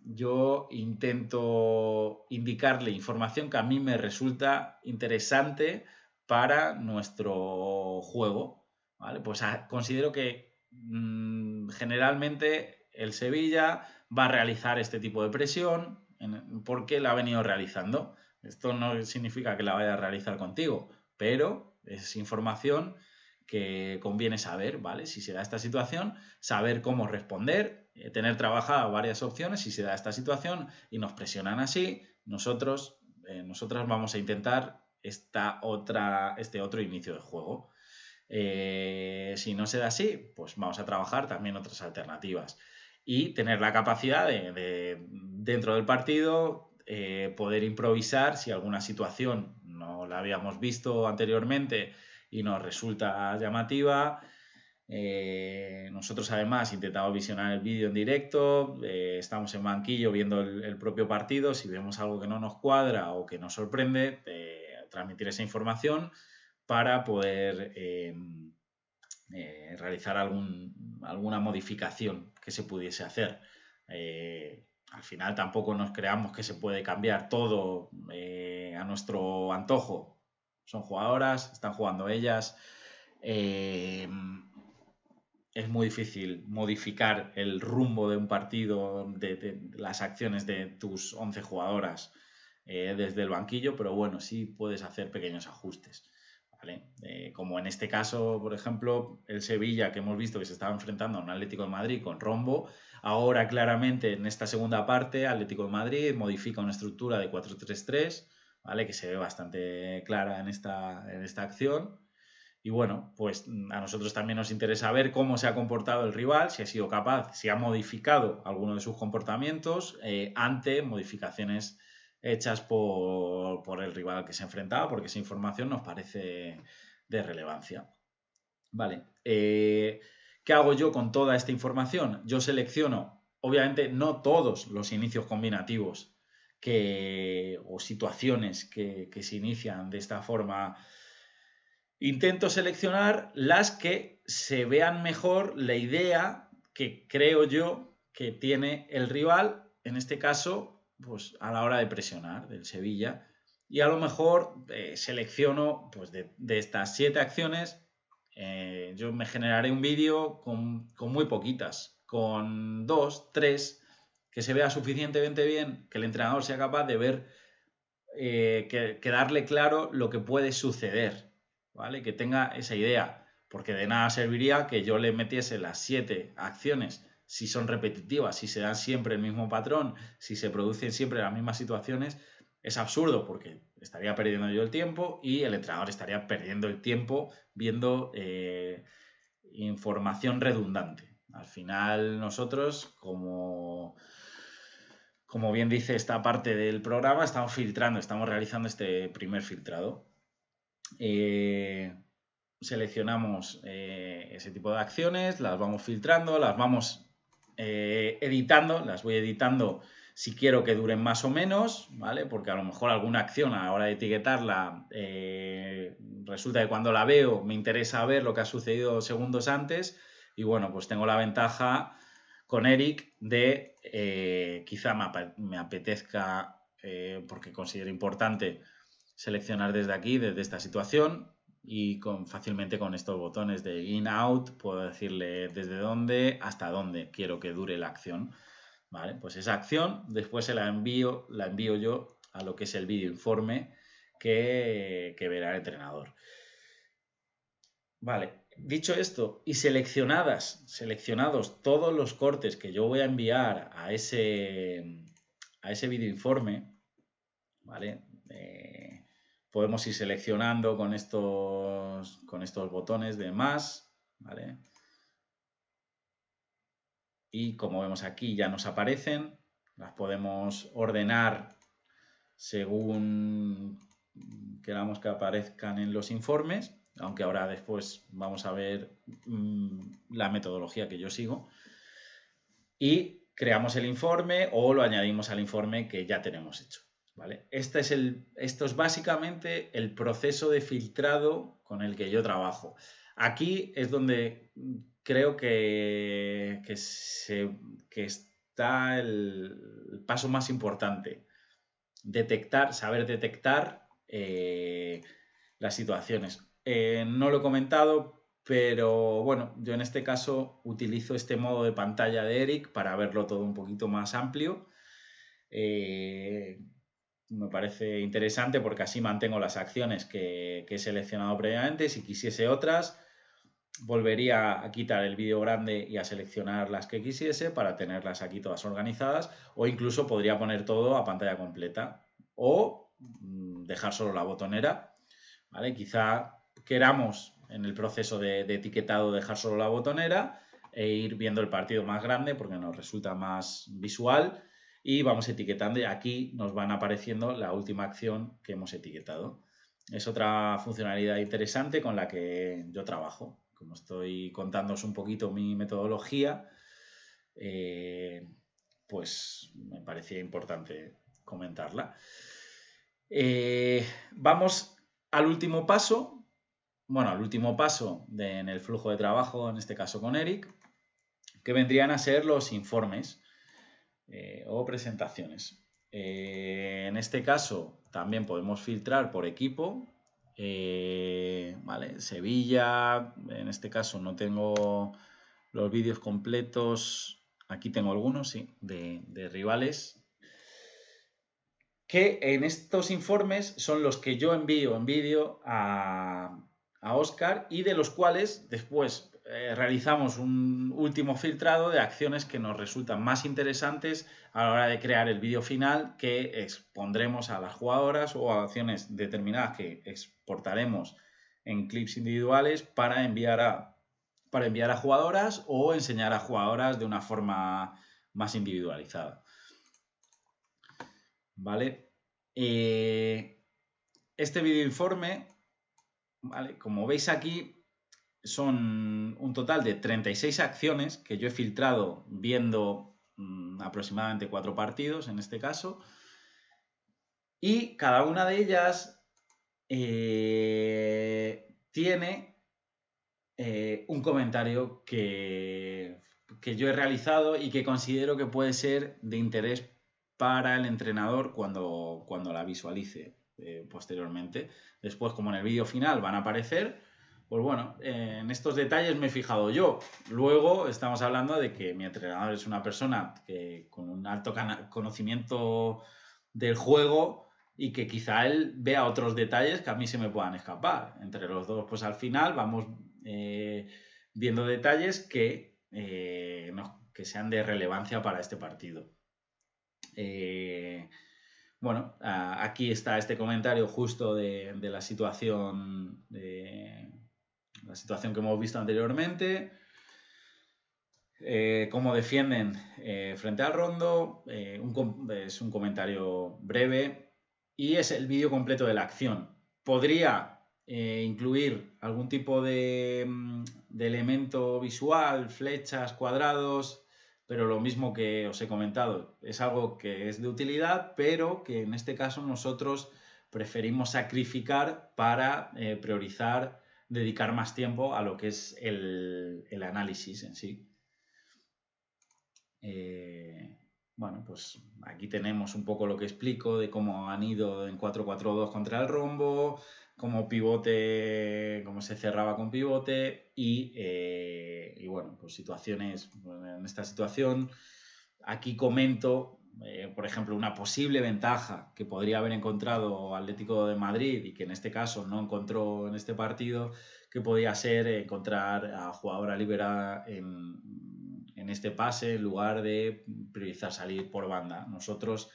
yo intento indicarle información que a mí me resulta interesante para nuestro juego. ¿Vale? Pues considero que generalmente el Sevilla va a realizar este tipo de presión porque la ha venido realizando. Esto no significa que la vaya a realizar contigo, pero es información que conviene saber, ¿vale? Si se da esta situación, saber cómo responder, tener trabajadas varias opciones si se da esta situación y nos presionan así, nosotras vamos a intentar este otro inicio de juego. Si no se da así, pues vamos a trabajar también otras alternativas y tener la capacidad de dentro del partido poder improvisar si alguna situación no la habíamos visto anteriormente y nos resulta llamativa. Nosotros además intentamos visionar el vídeo en directo, estamos en banquillo viendo el propio partido, si vemos algo que no nos cuadra o que nos sorprende, transmitir esa información para poder realizar alguna modificación que se pudiese hacer. Al final tampoco nos creamos que se puede cambiar todo a nuestro antojo. Son jugadoras, están jugando ellas. Es muy difícil modificar el rumbo de un partido, de las acciones de tus 11 jugadoras desde el banquillo, pero bueno, sí puedes hacer pequeños ajustes. ¿vale? Como en este caso, por ejemplo, el Sevilla, que hemos visto que se estaba enfrentando a un Atlético de Madrid con rombo. Ahora, claramente, en esta segunda parte, Atlético de Madrid modifica una estructura de 4-3-3, ¿vale? Que se ve bastante clara en esta acción. Y bueno, pues a nosotros también nos interesa ver cómo se ha comportado el rival, si ha sido capaz, si ha modificado alguno de sus comportamientos ante modificaciones hechas por el rival al que se enfrentaba, porque esa información nos parece de relevancia. Vale. ¿Qué hago yo con toda esta información? Yo selecciono, obviamente, no todos los inicios combinativos o situaciones que se inician de esta forma. Intento seleccionar las que se vean mejor la idea que creo yo que tiene el rival, en este caso, pues a la hora de presionar del Sevilla. Y a lo mejor selecciono, pues de estas 7 acciones, yo me generaré un vídeo con muy poquitas, con 2, 3, que se vea suficientemente bien, que el entrenador sea capaz de ver, que darle claro lo que puede suceder, ¿vale? Que tenga esa idea, porque de nada serviría que yo le metiese las 7 acciones si son repetitivas, si se dan siempre el mismo patrón, si se producen siempre las mismas situaciones. Es absurdo porque estaría perdiendo yo el tiempo y el entrenador estaría perdiendo el tiempo viendo información redundante. Al final nosotros, como bien dice esta parte del programa, estamos filtrando, estamos realizando este primer filtrado. Seleccionamos ese tipo de acciones, las vamos filtrando, las vamos editando, las voy editando si quiero que duren más o menos, ¿vale? Porque a lo mejor alguna acción a la hora de etiquetarla resulta que cuando la veo me interesa ver lo que ha sucedido segundos antes y bueno, pues tengo la ventaja con Eric de quizá me apetezca, porque considero importante seleccionar desde aquí, desde esta situación, y fácilmente con estos botones de in-out puedo decirle desde dónde hasta dónde quiero que dure la acción. ¿Vale? Pues esa acción después la envío yo a lo que es el vídeo informe que verá el entrenador. Vale, dicho esto y seleccionados todos los cortes que yo voy a enviar a ese vídeo informe, ¿vale? Podemos ir seleccionando con estos botones de más, ¿vale? Y como vemos aquí ya nos aparecen, las podemos ordenar según queramos que aparezcan en los informes, aunque ahora después vamos a ver la metodología que yo sigo. Y creamos el informe o lo añadimos al informe que ya tenemos hecho. ¿Vale? Esto es básicamente el proceso de filtrado con el que yo trabajo. Aquí es donde creo que está el paso más importante. Saber detectar las situaciones. No lo he comentado, pero bueno, yo en este caso utilizo este modo de pantalla de Eric para verlo todo un poquito más amplio. Me parece interesante porque así mantengo las acciones que he seleccionado previamente. Si quisiese otras, volvería a quitar el vídeo grande y a seleccionar las que quisiese para tenerlas aquí todas organizadas, o incluso podría poner todo a pantalla completa o dejar solo la botonera, ¿vale? Quizá queramos en el proceso de etiquetado dejar solo la botonera e ir viendo el partido más grande porque nos resulta más visual y vamos etiquetando y aquí nos van apareciendo la última acción que hemos etiquetado. Es otra funcionalidad interesante con la que yo trabajo. Como estoy contándoos un poquito mi metodología, pues me parecía importante comentarla. Vamos al último paso. Bueno, al último paso en el flujo de trabajo, en este caso con Eric, que vendrían a ser los informes o presentaciones. En este caso también podemos filtrar por equipo. Vale, Sevilla, en este caso no tengo los vídeos completos, aquí tengo algunos, sí, de rivales, que en estos informes son los que yo envío en vídeo a a Óscar, y de los cuales después realizamos un último filtrado de acciones que nos resultan más interesantes a la hora de crear el vídeo final, que expondremos a las jugadoras, o a acciones determinadas que exportaremos en clips individuales para enviar a jugadoras, o enseñar a jugadoras de una forma más individualizada. ¿Vale? Este vídeo informe, ¿vale? Como veis aquí, son un total de 36 acciones que yo he filtrado viendo aproximadamente 4 partidos en este caso, y cada una de ellas tiene un comentario que yo he realizado y que considero que puede ser de interés para el entrenador cuando la visualice posteriormente. Después, como en el vídeo final van a aparecer, pues bueno, en estos detalles me he fijado yo. Luego estamos hablando de que mi entrenador es una persona que con un alto conocimiento del juego, y que quizá él vea otros detalles que a mí se me puedan escapar. Entre los dos, pues al final vamos viendo detalles que sean de relevancia para este partido. Bueno, aquí está este comentario justo de la situación que hemos visto anteriormente. Cómo defienden frente al Rondo. Es un comentario breve y es el vídeo completo de la acción. Podría incluir algún tipo de elemento visual, flechas, cuadrados, pero lo mismo que os he comentado, es algo que es de utilidad, pero que en este caso nosotros preferimos sacrificar para priorizar, dedicar más tiempo a lo que es el análisis en sí. Bueno, pues aquí tenemos un poco lo que explico de cómo han ido en 4-4-2 contra el rombo, cómo se cerraba con pivote, y bueno, pues situaciones, en esta situación, aquí comento, por ejemplo, una posible ventaja que podría haber encontrado Atlético de Madrid y que en este caso no encontró en este partido, que podía ser encontrar a jugadora liberada en este pase en lugar de priorizar salir por banda. Nosotros,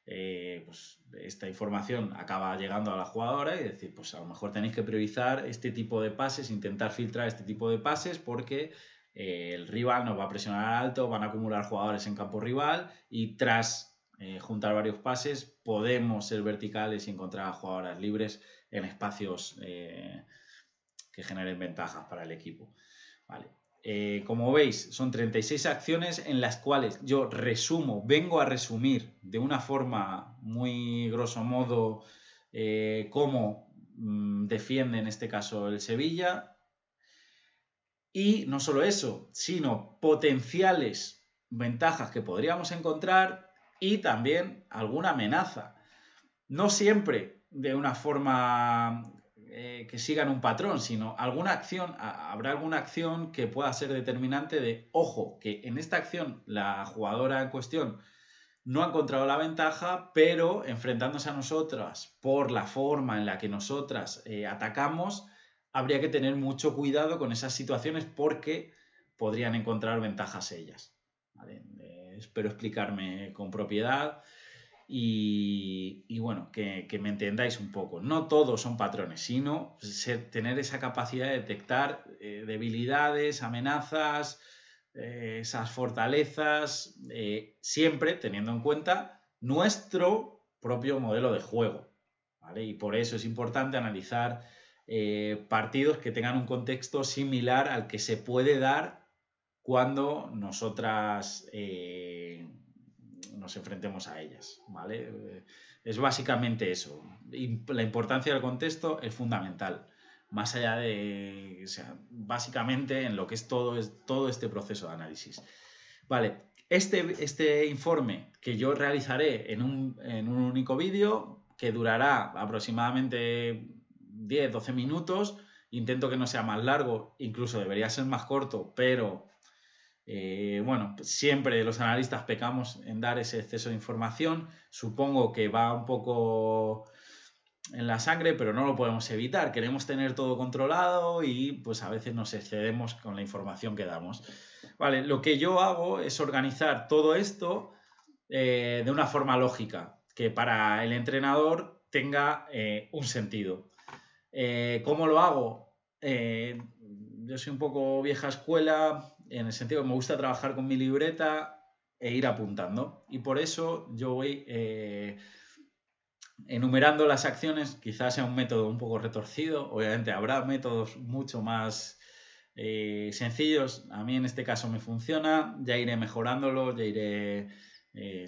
pues esta información acaba llegando a la jugadora y decir, pues a lo mejor tenéis que priorizar este tipo de pases, intentar filtrar este tipo de pases, porque el rival nos va a presionar alto, van a acumular jugadores en campo rival, y tras juntar varios pases podemos ser verticales y encontrar a jugadoras libres en espacios que generen ventajas para el equipo. Vale. Como veis, son 36 acciones en las cuales yo vengo a resumir de una forma muy grosso modo cómo defiende en este caso el Sevilla. Y no solo eso, sino potenciales ventajas que podríamos encontrar, y también alguna amenaza. No siempre de una forma que sigan un patrón, sino habrá alguna acción que pueda ser determinante de, ojo, que en esta acción la jugadora en cuestión no ha encontrado la ventaja, pero enfrentándose a nosotras por la forma en la que nosotras atacamos, habría que tener mucho cuidado con esas situaciones porque podrían encontrar ventajas ellas. ¿Vale? Espero explicarme con propiedad. Y bueno, que me entendáis un poco. No todos son patrones, sino tener esa capacidad de detectar debilidades, amenazas, esas fortalezas, siempre teniendo en cuenta nuestro propio modelo de juego. ¿Vale? Y por eso es importante analizar partidos que tengan un contexto similar al que se puede dar cuando nosotras nos enfrentemos a ellas, ¿vale? Es básicamente eso. Y la importancia del contexto es fundamental, más allá de, o sea, básicamente en lo que es todo este proceso de análisis. Vale, este informe que yo realizaré en un único vídeo, que durará aproximadamente 10-12 minutos, intento que no sea más largo, incluso debería ser más corto, pero bueno, siempre los analistas pecamos en dar ese exceso de información. Supongo que va un poco en la sangre, pero no lo podemos evitar. Queremos tener todo controlado y pues a veces nos excedemos con la información que damos. Vale, lo que yo hago es organizar todo esto de una forma lógica, que para el entrenador tenga un sentido. ¿Cómo lo hago? Yo soy un poco vieja escuela, en el sentido que me gusta trabajar con mi libreta e ir apuntando. Y por eso yo voy enumerando las acciones. Quizás sea un método un poco retorcido. Obviamente habrá métodos mucho más sencillos. A mí en este caso me funciona. Ya iré mejorándolo, ya iré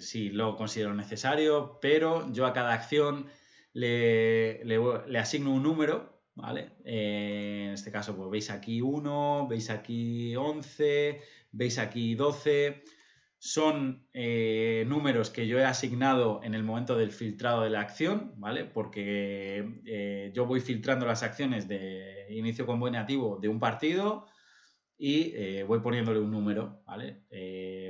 si lo considero necesario. Pero yo a cada acción le asigno un número, ¿vale? En este caso, pues veis aquí 1, veis aquí 11, veis aquí 12. Son números que yo he asignado en el momento del filtrado de la acción, ¿vale? Porque yo voy filtrando las acciones de inicio combinativo de un partido y voy poniéndole un número, ¿vale?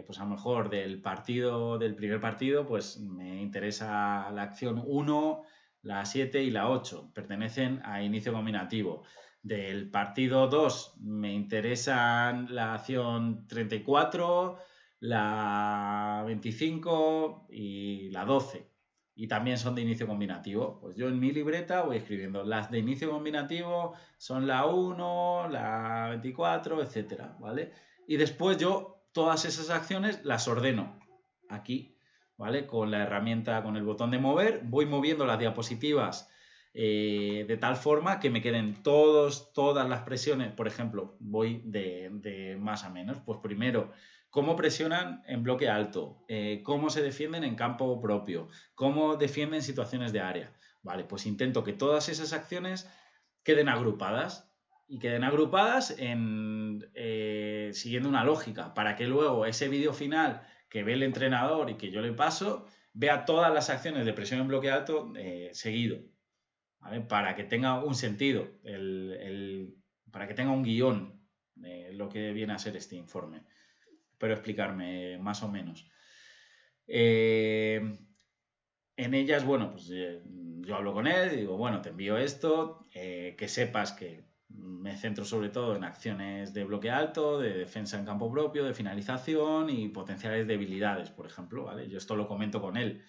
Pues a lo mejor del primer partido, pues me interesa la acción 1, la 7 y la 8, pertenecen a inicio combinativo. Del partido 2 me interesan la acción 34, la 25 y la 12. Y también son de inicio combinativo. Pues yo en mi libreta voy escribiendo las de inicio combinativo son la 1, la 24, etcétera, ¿vale? Y después yo todas esas acciones las ordeno aquí, ¿vale? Con la herramienta, con el botón de mover, voy moviendo las diapositivas de tal forma que me queden todas las presiones. Por ejemplo, voy de más a menos. Pues primero, cómo presionan en bloque alto, cómo se defienden en campo propio, cómo defienden situaciones de área. Vale, pues intento que todas esas acciones queden agrupadas y queden agrupadas siguiendo una lógica, para que luego ese vídeo final que ve el entrenador y que yo le paso, vea todas las acciones de presión en bloque alto seguido, ¿vale? Para que tenga un sentido, para que tenga un guión, lo que viene a ser este informe. Espero explicarme más o menos. En ellas, bueno, pues yo hablo con él y digo, bueno, te envío esto, que sepas que me centro sobre todo en acciones de bloque alto, de defensa en campo propio, de finalización y potenciales debilidades, por ejemplo, ¿vale? Yo esto lo comento con él.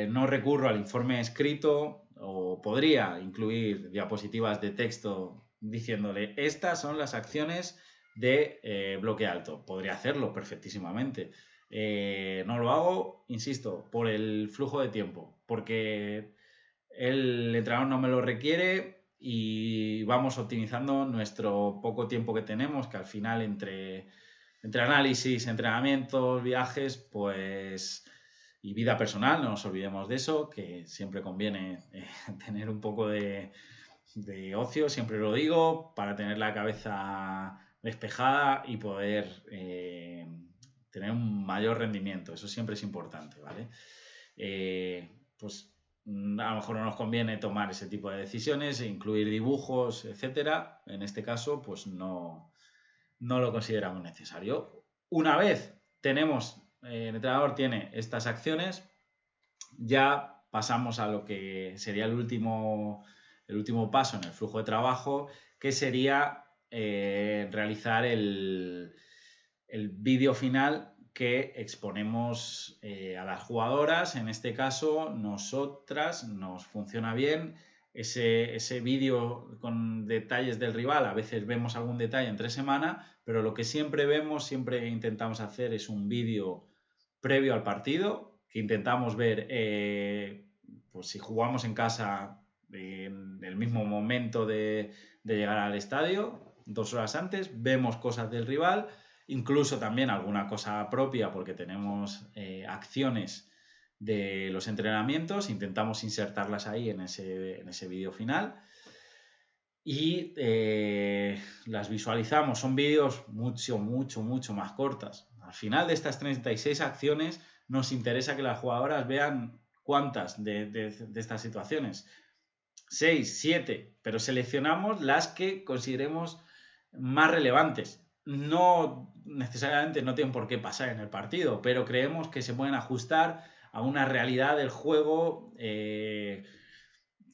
No recurro al informe escrito o podría incluir diapositivas de texto diciéndole, estas son las acciones de bloque alto. Podría hacerlo perfectísimamente. No lo hago, insisto, por el flujo de tiempo, porque el entrenador no me lo requiere y vamos optimizando nuestro poco tiempo que tenemos, que al final entre análisis, entrenamientos, viajes, pues y vida personal, no nos olvidemos de eso, que siempre conviene tener un poco de ocio, siempre lo digo, para tener la cabeza despejada y poder tener un mayor rendimiento. Eso siempre es importante, ¿vale? Pues a lo mejor no nos conviene tomar ese tipo de decisiones, incluir dibujos, etcétera. En este caso, pues no lo consideramos necesario. Una vez tenemos, el entrenador tiene estas acciones, ya pasamos a lo que sería el último paso en el flujo de trabajo, que sería realizar el vídeo final que exponemos a las jugadoras. En este caso, nosotras nos funciona bien ese vídeo con detalles del rival. A veces vemos algún detalle entre semana, pero lo que siempre vemos, siempre intentamos hacer es un vídeo previo al partido, que intentamos ver, pues si jugamos en casa en el mismo momento de llegar al estadio, 2 horas antes, vemos cosas del rival, incluso también alguna cosa propia porque tenemos acciones de los entrenamientos, intentamos insertarlas ahí en ese vídeo final y las visualizamos. Son vídeos mucho más cortas. Al final de estas 36 acciones nos interesa que las jugadoras vean cuántas de estas situaciones. 6, 7, pero seleccionamos las que consideremos más relevantes. No necesariamente no tienen por qué pasar en el partido, pero creemos que se pueden ajustar a una realidad del juego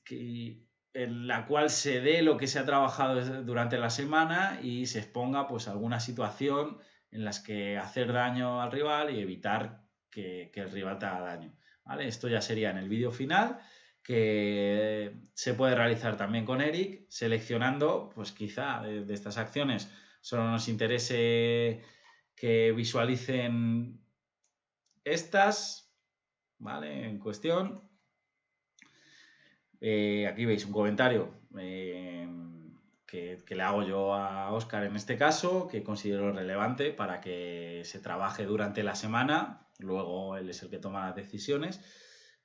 en la cual se dé lo que se ha trabajado durante la semana y se exponga pues alguna situación en las que hacer daño al rival y evitar que el rival te haga daño. ¿Vale? Esto ya sería en el vídeo final, que se puede realizar también con Eric, seleccionando, pues quizá de estas acciones solo nos interese que visualicen estas, ¿vale? En cuestión. Aquí veis un comentario que le hago yo a Óscar en este caso, que considero relevante para que se trabaje durante la semana. Luego él es el que toma las decisiones.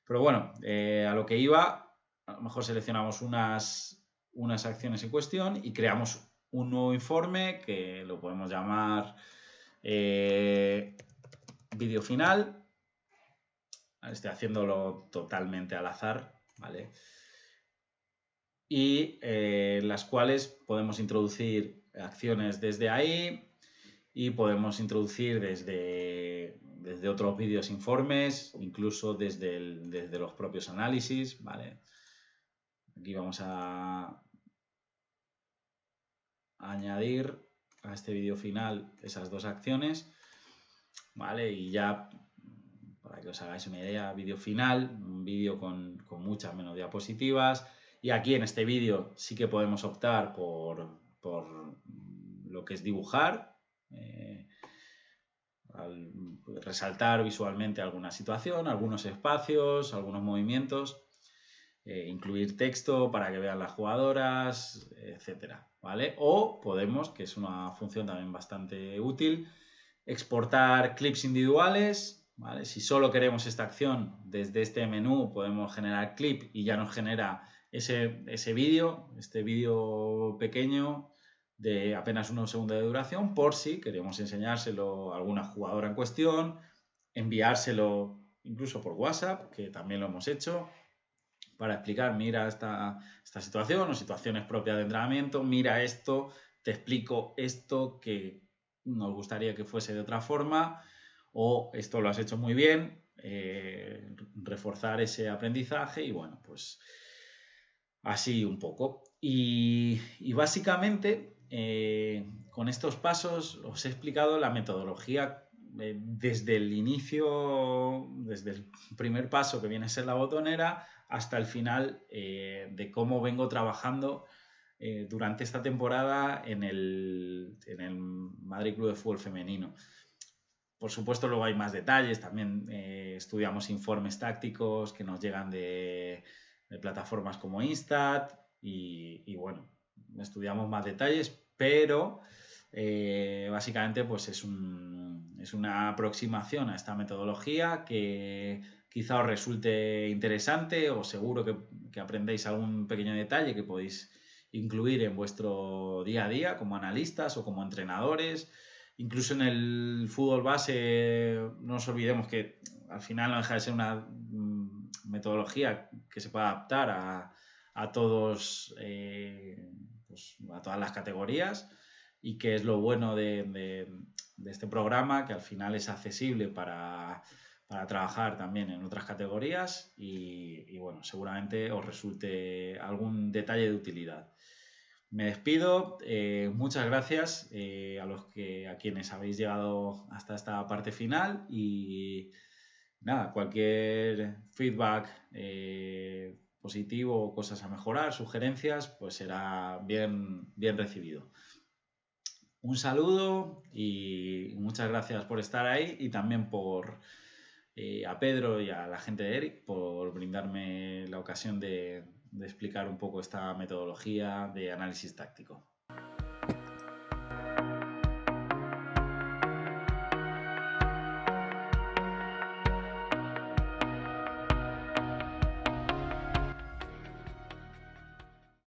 Pero bueno, a lo que iba, a lo mejor seleccionamos unas acciones en cuestión y creamos un nuevo informe que lo podemos llamar vídeo final. Estoy haciéndolo totalmente al azar, ¿vale? Y las cuales podemos introducir acciones desde ahí y podemos introducir desde otros vídeos informes, incluso desde los propios análisis, ¿vale? Aquí vamos a añadir a este vídeo final esas dos acciones, ¿vale? Y ya, para que os hagáis una idea, vídeo final, un vídeo con muchas menos diapositivas. Y aquí en este vídeo sí que podemos optar por lo que es dibujar, resaltar visualmente alguna situación, algunos espacios, algunos movimientos, incluir texto para que vean las jugadoras, etcétera, ¿vale? O podemos, que es una función también bastante útil, exportar clips individuales, ¿vale? Si solo queremos esta acción, desde este menú podemos generar clip y ya nos genera ese vídeo, este vídeo pequeño de apenas unos segundos de duración, por si queremos enseñárselo a alguna jugadora en cuestión, enviárselo incluso por WhatsApp, que también lo hemos hecho, para explicar, mira esta situación o situaciones propias de entrenamiento, mira esto, te explico esto que nos gustaría que fuese de otra forma, o esto lo has hecho muy bien, reforzar ese aprendizaje y bueno, pues así un poco. Y básicamente con estos pasos os he explicado la metodología desde el inicio, desde el primer paso que viene a ser la botonera, hasta el final de cómo vengo trabajando durante esta temporada en el Madrid Club de Fútbol Femenino. Por supuesto, luego hay más detalles, también estudiamos informes tácticos que nos llegan de plataformas como Instat y bueno, estudiamos más detalles, pero básicamente pues es una aproximación a esta metodología que quizá os resulte interesante o seguro que aprendéis algún pequeño detalle que podéis incluir en vuestro día a día como analistas o como entrenadores. Incluso en el fútbol base, no nos olvidemos que al final no deja de ser una metodología que se puede adaptar a todos, pues, a todas las categorías, y que es lo bueno de este programa, que al final es accesible para trabajar también en otras categorías y bueno, seguramente os resulte algún detalle de utilidad. Me despido, muchas gracias a quienes habéis llegado hasta esta parte final y nada, cualquier feedback positivo o cosas a mejorar, sugerencias, pues será bien recibido. Un saludo y muchas gracias por estar ahí y también a Pedro y a la gente de Eric por brindarme la ocasión de explicar un poco esta metodología de análisis táctico.